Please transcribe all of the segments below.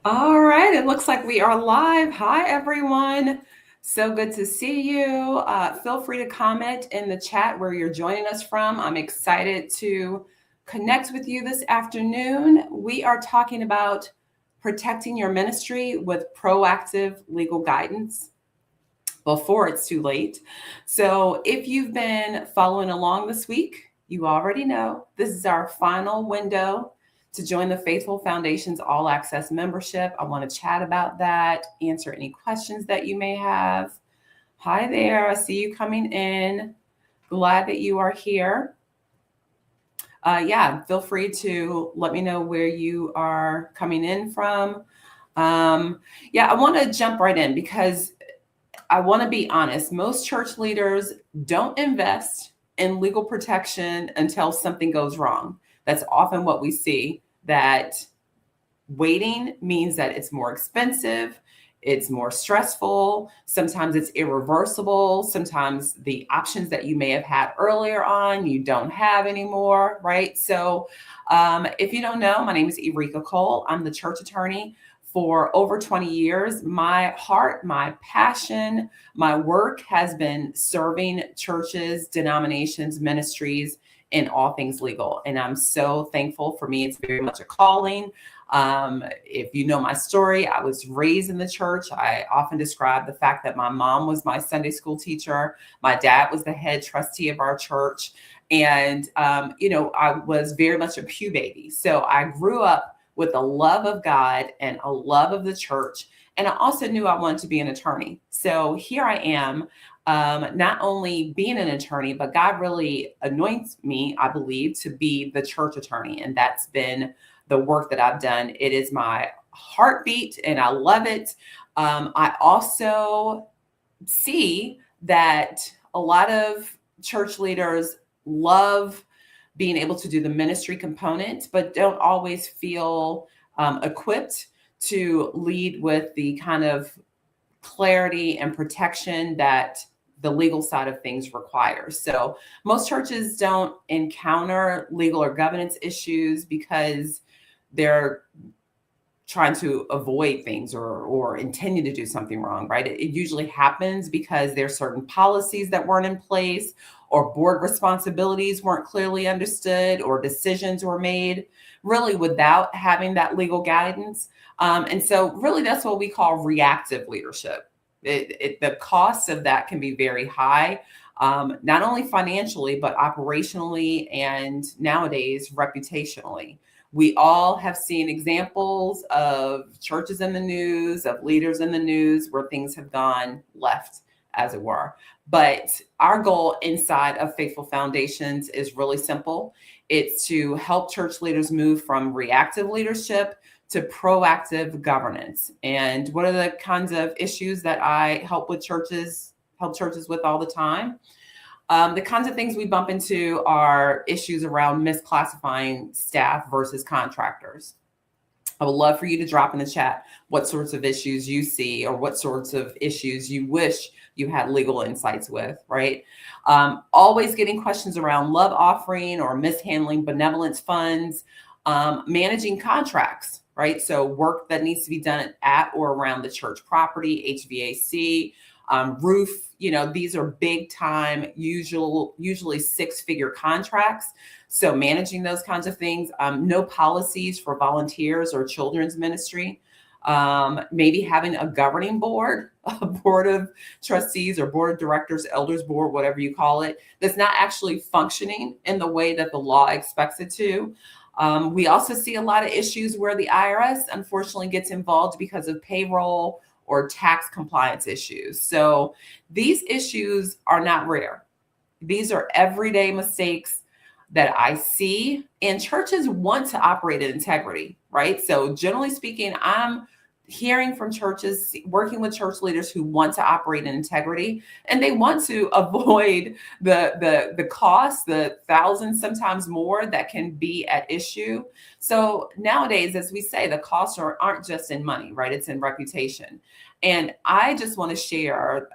All right, it looks like we are live. Hi, everyone. So good to see you. Feel free to comment in the chat where you're joining us from. I'm excited to connect with you this afternoon. We are talking about protecting your ministry with proactive legal guidance before it's too late. So, if you've been following along this week, you already know this is our final window to join the Faithful Foundation's All Access membership. I want to chat about that, answer any questions that you may have. Hi there, I see you coming in. Glad that you are here. Yeah, feel free to let me know where you are coming in from. Yeah, I want to jump right in because I want to be honest. Most church leaders don't invest in legal protection until something goes wrong. That's often what we see, that waiting means that it's more expensive, it's more stressful, sometimes it's irreversible, sometimes the options that you may have had earlier on you don't have anymore, right? So if you don't know, my name is Eureka Cole. I'm the church attorney for over 20 years. My heart, my passion, my work has been serving churches, denominations, ministries in all things legal. And I'm so thankful. For me, it's very much a calling. If you know my story, I was raised in the church. I often describe the fact that my mom was my Sunday school teacher. My dad was the head trustee of our church. And, I was very much a pew baby. So I grew up with a love of God and a love of the church. And I also knew I wanted to be an attorney. So here I am, not only being an attorney, but God really anoints me, I believe, to be the church attorney. And that's been the work that I've done. It is my heartbeat and I love it. I also see that a lot of church leaders love being able to do the ministry component, but don't always feel equipped to lead with the kind of clarity and protection that the legal side of things requires. So most churches don't encounter legal or governance issues because they're trying to avoid things or intending to do something wrong, right? It usually happens because there's certain policies that weren't in place, or board responsibilities weren't clearly understood, or decisions were made really without having that legal guidance. And so really that's what we call reactive leadership. The cost of that can be very high, not only financially, but operationally and nowadays reputationally. We all have seen examples of churches in the news, of leaders in the news where things have gone left, as it were. But our goal inside of Faithful Foundations is really simple. It's to help church leaders move from reactive leadership to proactive governance. And what are the kinds of issues that I help churches with all the time? The kinds of things we bump into are issues around misclassifying staff versus contractors. I would love for you to drop in the chat what sorts of issues you see or what sorts of issues you wish you had legal insights with, right? Always getting questions around love offering or mishandling benevolence funds, managing contracts, right? So work that needs to be done at or around the church property, HVAC, roof. These are big time, usually 6-figure contracts. So managing those kinds of things, no policies for volunteers or children's ministry, maybe having a governing board, a board of trustees or board of directors, elders board, whatever you call it, that's not actually functioning in the way that the law expects it to. We also see a lot of issues where the IRS unfortunately gets involved because of payroll or tax compliance issues. So these issues are not rare. These are everyday mistakes that I see, and churches want to operate in integrity, right? So generally speaking, I'm hearing from churches, working with church leaders who want to operate in integrity, and they want to avoid the cost, the thousands, sometimes more, that can be at issue. So nowadays, as we say, the costs aren't just in money, right? It's in reputation. And I just want to share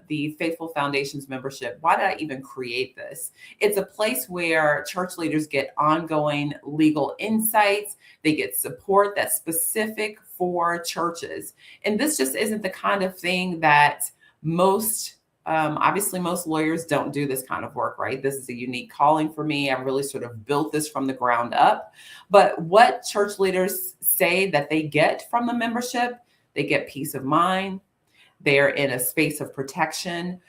the Faithful Foundations membership. Why did I even create this? It's a place where church leaders get ongoing legal insights. They get support that's specific for churches. And this just isn't the kind of thing that obviously most lawyers don't do this kind of work, right? This is a unique calling for me. I really sort of built this from the ground up. But what church leaders say that they get from the membership, they get peace of mind. They're in a space of protection,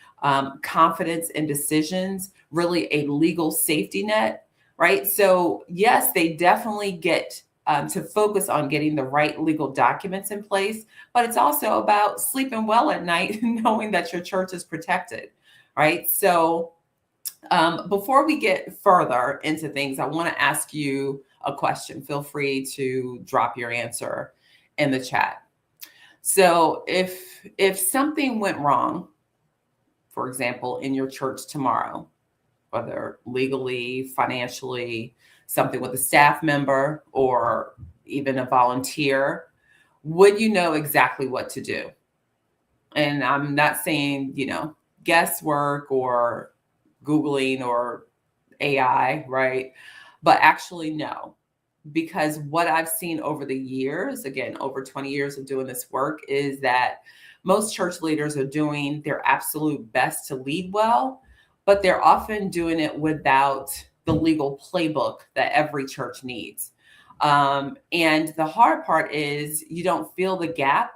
confidence in decisions, really a legal safety net, right? So yes, they definitely get to focus on getting the right legal documents in place, but it's also about sleeping well at night, knowing that your church is protected, right? So before we get further into things, I want to ask you a question. Feel free to drop your answer in the chat. So if something went wrong, for example, in your church tomorrow, whether legally, financially, something with a staff member or even a volunteer, would you know exactly what to do? And I'm not saying, guesswork or Googling or AI, right? But actually know. Because what I've seen over the years, again, over 20 years of doing this work, is that most church leaders are doing their absolute best to lead well, but they're often doing it without the legal playbook that every church needs. And the hard part is you don't feel the gap.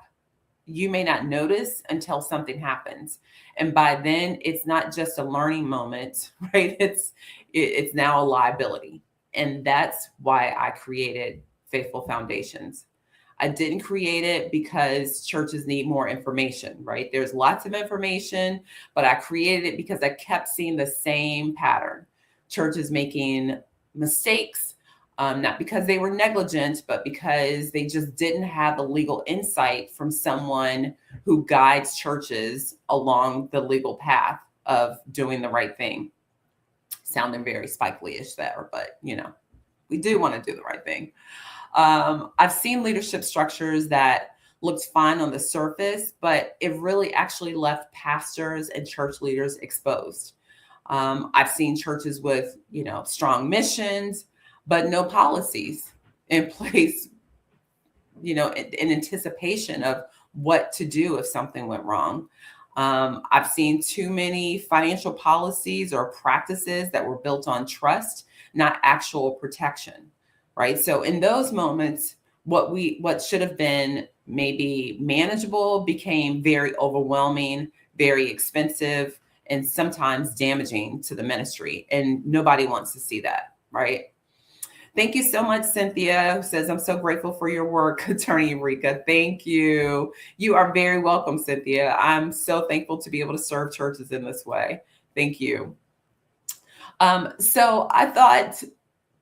You may not notice until something happens. And by then, it's not just a learning moment, right? It's now a liability. And that's why I created Faithful Foundations. I didn't create it because churches need more information, right? There's lots of information, but I created it because I kept seeing the same pattern. Churches making mistakes, not because they were negligent, but because they just didn't have the legal insight from someone who guides churches along the legal path of doing the right thing. Sounding very Spike Lee-ish there, but we do want to do the right thing. I've seen leadership structures that looked fine on the surface, but it really actually left pastors and church leaders exposed. I've seen churches with, strong missions, but no policies in place, in anticipation of what to do if something went wrong. I've seen too many financial policies or practices that were built on trust, not actual protection, right? So in those moments, what should have been maybe manageable became very overwhelming, very expensive, and sometimes damaging to the ministry. And nobody wants to see that, right? Thank you so much, Cynthia, who says, I'm so grateful for your work, Attorney Eureka. Thank you. You are very welcome, Cynthia. I'm so thankful to be able to serve churches in this way. Thank you. So I thought,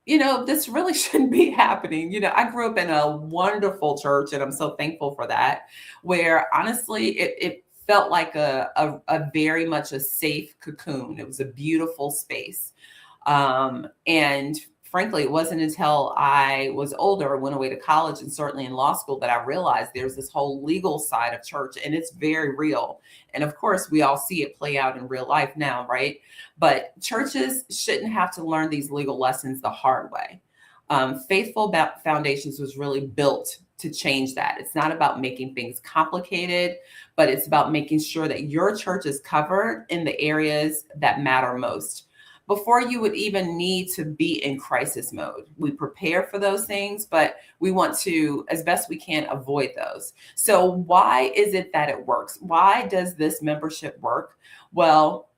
this really shouldn't be happening. I grew up in a wonderful church, and I'm so thankful for that, where honestly, it felt like a very much a safe cocoon. It was a beautiful space. And frankly, it wasn't until I was older, went away to college, and certainly in law school, that I realized there's this whole legal side of church, and it's very real. And of course, we all see it play out in real life now, right? But churches shouldn't have to learn these legal lessons the hard way. Faithful Foundations was really built to change that. It's not about making things complicated, but it's about making sure that your church is covered in the areas that matter most. Before you would even need to be in crisis mode. We prepare for those things, but we want to, as best we can, avoid those. So why is it that it works? Why does this membership work? Well,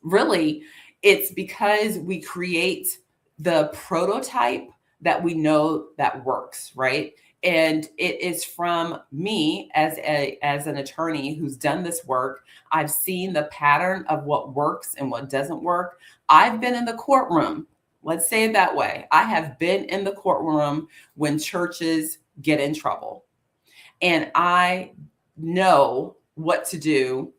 really, it's because we create the prototype that we know that works, right? And it is from me as an attorney who's done this work. I've seen the pattern of what works and what doesn't work. I've been in the courtroom. Let's say it that way. I have been in the courtroom when churches get in trouble. And I know what to do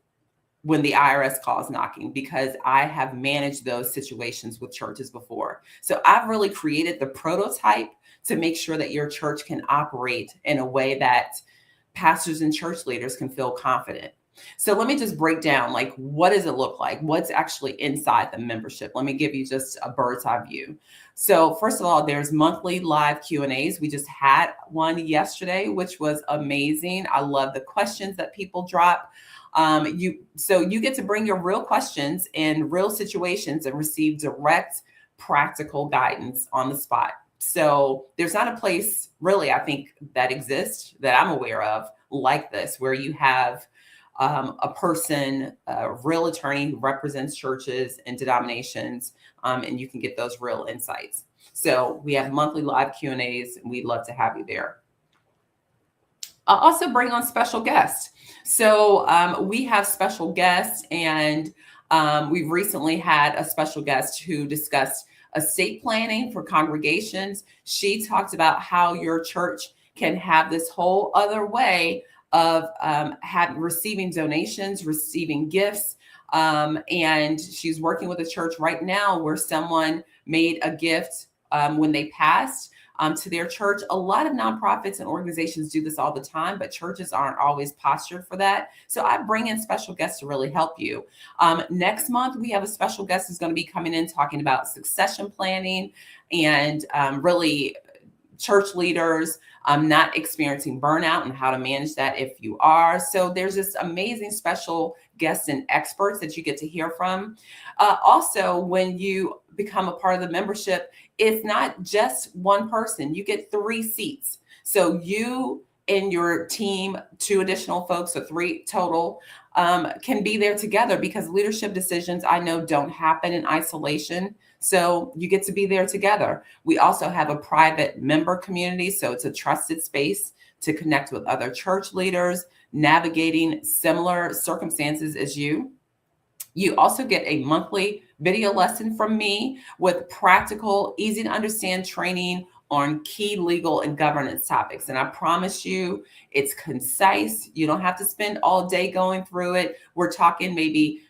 when the IRS calls knocking, because I have managed those situations with churches before. So I've really created the prototype to make sure that your church can operate in a way that pastors and church leaders can feel confident. So let me just break down, like, what does it look like? What's actually inside the membership? Let me give you just a bird's eye view. So first of all, there's monthly live Q&As. We just had one yesterday, which was amazing. I love the questions that people drop. So you get to bring your real questions in real situations and receive direct, practical guidance on the spot. So there's not a place really, I think, that exists that I'm aware of like this, where you have a person, a real attorney who represents churches and denominations, and you can get those real insights. So we have monthly live Q&As, and we'd love to have you there. I'll also bring on special guests. So we have special guests, and we've recently had a special guest who discussed estate planning for congregations. She talked about how your church can have this whole other way of receiving donations, receiving gifts. And she's working with a church right now where someone made a gift when they passed to their church. A lot of nonprofits and organizations do this all the time, but churches aren't always postured for that. So I bring in special guests to really help you. Next month, we have a special guest who's going to be coming in talking about succession planning and really church leaders not experiencing burnout and how to manage that if you are. So there's this amazing special guests and experts that you get to hear from. Also, when you become a part of the membership, it's not just one person. You get 3 seats. So you and your team, 2 additional folks, so 3 total, can be there together, because leadership decisions, I know, don't happen in isolation. So you get to be there together. We also have a private member community. So it's a trusted space to connect with other church leaders navigating similar circumstances as you. You also get a monthly video lesson from me with practical, easy to understand training on key legal and governance topics. And I promise you, it's concise. You don't have to spend all day going through it. We're talking maybe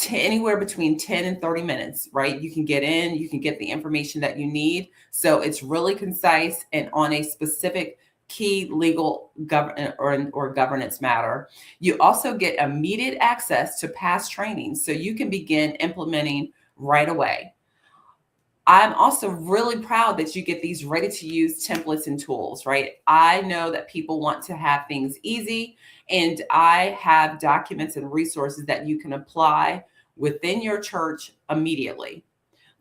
anywhere between 10 and 30 minutes, right? You can get in, you can get the information that you need. So it's really concise and on a specific key legal or governance matter. You also get immediate access to past training, so you can begin implementing right away. I'm also really proud that you get these ready-to-use templates and tools, right? I know that people want to have things easy, and I have documents and resources that you can apply within your church immediately.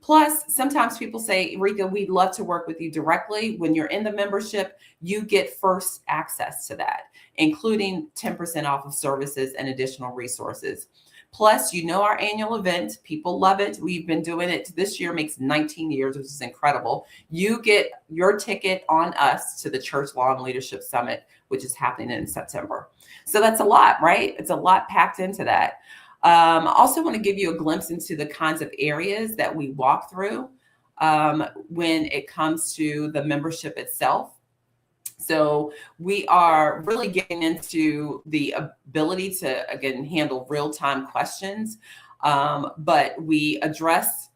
Plus, sometimes people say, Rika, we'd love to work with you directly. When you're in the membership, you get first access to that, including 10% off of services and additional resources. Plus, our annual event, people love it. We've been doing it this year, makes 19 years, which is incredible. You get your ticket on us to the Church Law and Leadership Summit, which is happening in September. So that's a lot, right? It's a lot packed into that. I also want to give you a glimpse into the kinds of areas that we walk through when it comes to the membership itself. So we are really getting into the ability to, again, handle real-time questions, but we address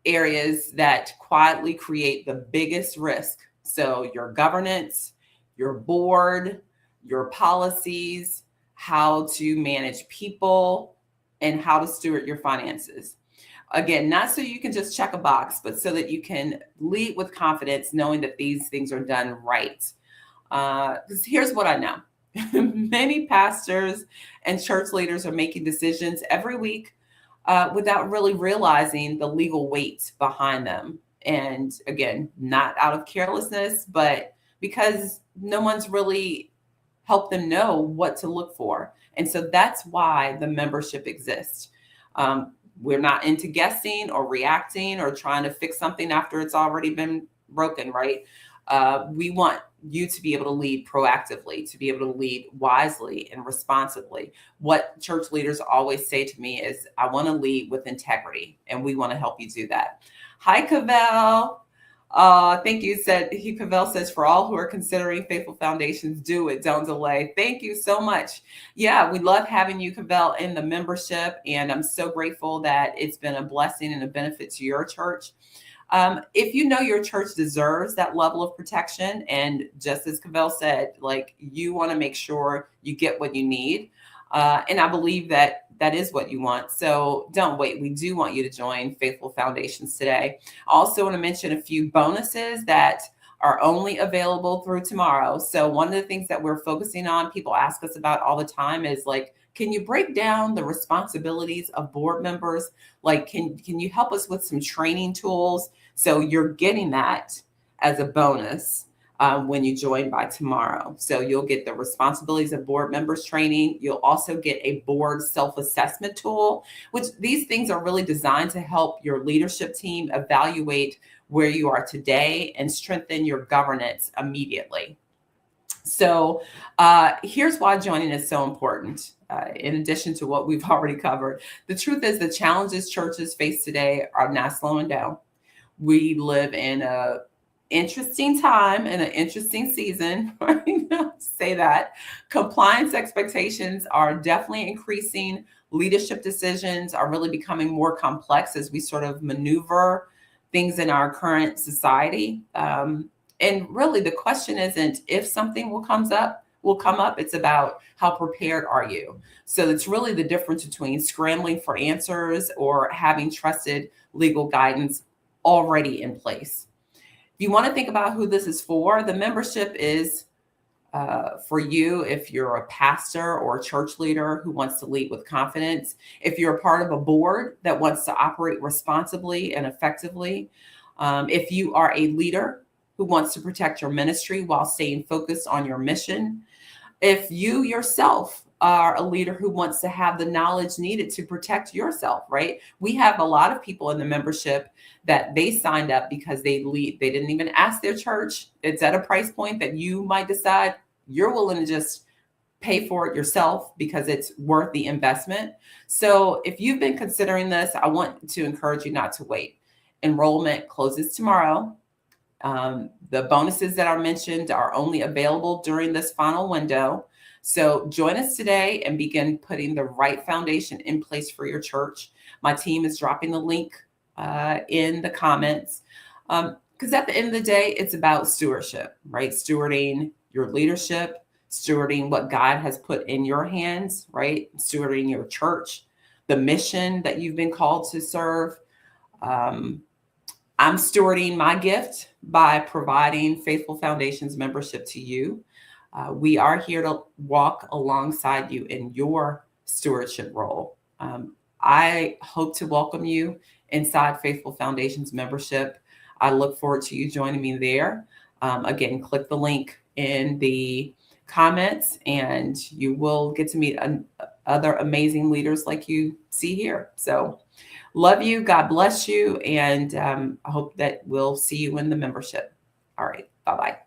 areas that quietly create the biggest risk. So your governance, your board, your policies, how to manage people, and how to steward your finances. Again, not so you can just check a box, but so that you can lead with confidence, knowing that these things are done right. Because here's what I know. Many pastors and church leaders are making decisions every week without really realizing the legal weight behind them. And again, not out of carelessness, but because no one's really helped them know what to look for. And so that's why the membership exists. We're not into guessing or reacting or trying to fix something after it's already been broken, right? We want you to be able to lead proactively, to be able to lead wisely and responsibly. What church leaders always say to me is, I want to lead with integrity, and we want to help you do that. Hi, Cavell. Thank you. Said he Cavell says for all who are considering Faithful Foundations, do it, don't delay. Thank you so much. Yeah, we love having you, Cavell, in the membership, and I'm so grateful that it's been a blessing and a benefit to your church. If you know your church deserves that level of protection, and just as Cavell said, like you want to make sure you get what you need, and I believe that that is what you want. So don't wait. We do want you to join Faithful Foundations today. I also want to mention a few bonuses that are only available through tomorrow. So one of the things that we're focusing on, people ask us about all the time, is like, can you break down the responsibilities of board members? Like, can you help us with some training tools? So you're getting that as a bonus when you join by tomorrow. So you'll get the responsibilities of board members training. You'll also get a board self-assessment tool, which these things are really designed to help your leadership team evaluate where you are today and strengthen your governance immediately. So here's why joining is so important. In addition to what we've already covered, the truth is the challenges churches face today are not slowing down. We live in a interesting time and an interesting season. Right? Say that. Compliance expectations are definitely increasing. Leadership decisions are really becoming more complex as we sort of maneuver things in our current society. And really, the question isn't if something will come up. It's about how prepared are you. So it's really the difference between scrambling for answers or having trusted legal guidance already in place. If you want to think about who this is for, the membership is for you if you're a pastor or a church leader who wants to lead with confidence, if you're a part of a board that wants to operate responsibly and effectively, if you are a leader who wants to protect your ministry while staying focused on your mission, if you yourself are a leader who wants to have the knowledge needed to protect yourself, right? We have a lot of people in the membership that they signed up because they didn't even ask their church. It's at a price point that you might decide you're willing to just pay for it yourself because it's worth the investment. So if you've been considering this, I want to encourage you not to wait. Enrollment closes tomorrow. The bonuses that are mentioned are only available during this final window. So join us today and begin putting the right foundation in place for your church. My team is dropping the link in the comments because at the end of the day, it's about stewardship, right? Stewarding your leadership, stewarding what God has put in your hands, right? Stewarding your church, the mission that you've been called to serve. I'm stewarding my gift by providing Faithful Foundations membership to you. We are here to walk alongside you in your stewardship role. I hope to welcome you inside Faithful Foundations membership. I look forward to you joining me there. Again, click the link in the comments and you will get to meet other amazing leaders like you see here. So love you. God bless you. And I hope that we'll see you in the membership. All right. Bye-bye.